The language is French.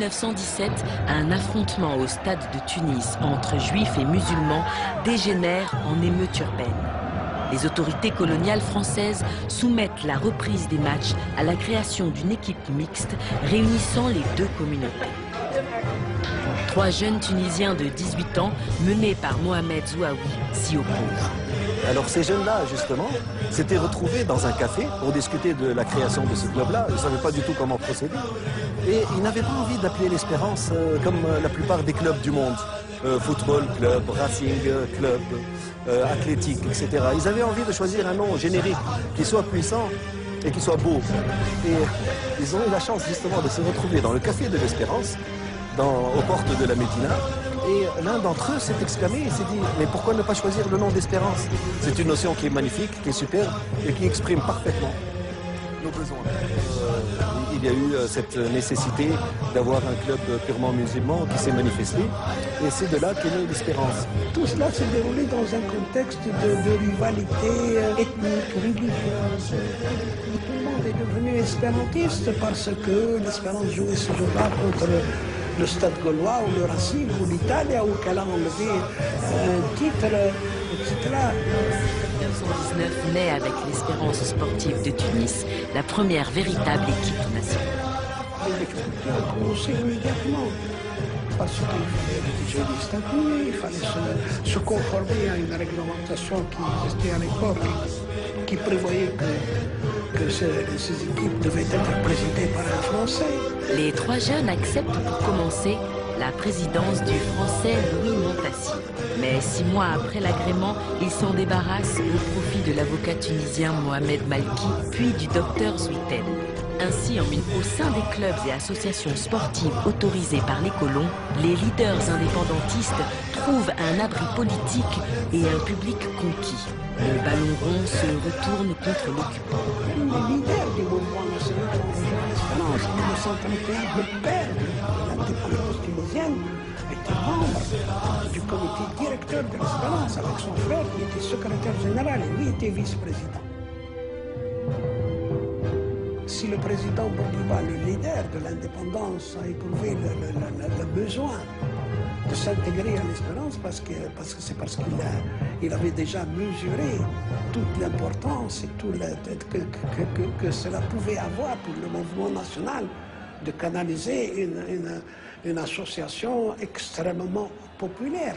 1917, un affrontement au stade de Tunis entre juifs et musulmans dégénère en émeute urbaine. Les autorités coloniales françaises soumettent la reprise des matchs à la création d'une équipe mixte réunissant les deux communautés. 3 jeunes Tunisiens de 18 ans, menés par Mohamed Zouaoui, s'y opposent. Alors ces jeunes-là, justement, s'étaient retrouvés dans un café pour discuter de la création de ce club-là. Ils ne savaient pas du tout comment procéder. Et ils n'avaient pas envie d'appeler l'Espérance comme la plupart des clubs du monde. Football club, Racing club, athlétique, etc. Ils avaient envie de choisir un nom générique qui soit puissant et qui soit beau. Et ils ont eu la chance justement de se retrouver dans le café de l'Espérance, aux portes de la Médina. Et l'un d'entre eux s'est exclamé, il s'est dit « Mais pourquoi ne pas choisir le nom d'Espérance ?» C'est une notion qui est magnifique, qui est superbe et qui exprime parfaitement nos besoins. Il y a eu cette nécessité d'avoir un club purement musulman qui s'est manifesté et c'est de là qu'est née l'Espérance. Tout cela s'est déroulé dans un contexte de rivalité ethnique, religieuse. Tout le monde est devenu espérantiste parce que l'Espérance jouait ce jour-là contre le Stade Gaulois ou le Racing ou l'Italie ou qu'elle a enlevé un titre, etc. 1919 naît avec l'Espérance sportive de Tunis, la première véritable équipe nationale. Les difficultés ont commencé immédiatement parce qu'il fallait rédiger des statuts, il fallait se conformer à une réglementation qui existait à l'époque, qui prévoyait que ces équipes devaient être présidées par un Français. Les 3 jeunes acceptent pour commencer la présidence du Français Louis Montassi. Mais 6 mois après l'agrément, ils s'en débarrassent au profit de l'avocat tunisien Mohamed Malki, puis du docteur Zouitel. Ainsi, au sein des clubs et associations sportives autorisées par les colons, les leaders indépendantistes trouvent un abri politique et un public conquis. Le ballon rond se retourne contre l'occupant. Les leaders du mouvement national ont rejoint l'Espérance. En 1931, le père de l'indépendance tunisienne était membre du comité directeur de l'Espérance avec son frère qui était secrétaire général et lui était vice-président. Si le président Bourguiba, le leader de l'indépendance, a éprouvé le besoin de s'intégrer à l'Espérance parce que qu'il avait déjà mesuré toute l'importance et tout que cela pouvait avoir pour le mouvement national de canaliser une association extrêmement populaire.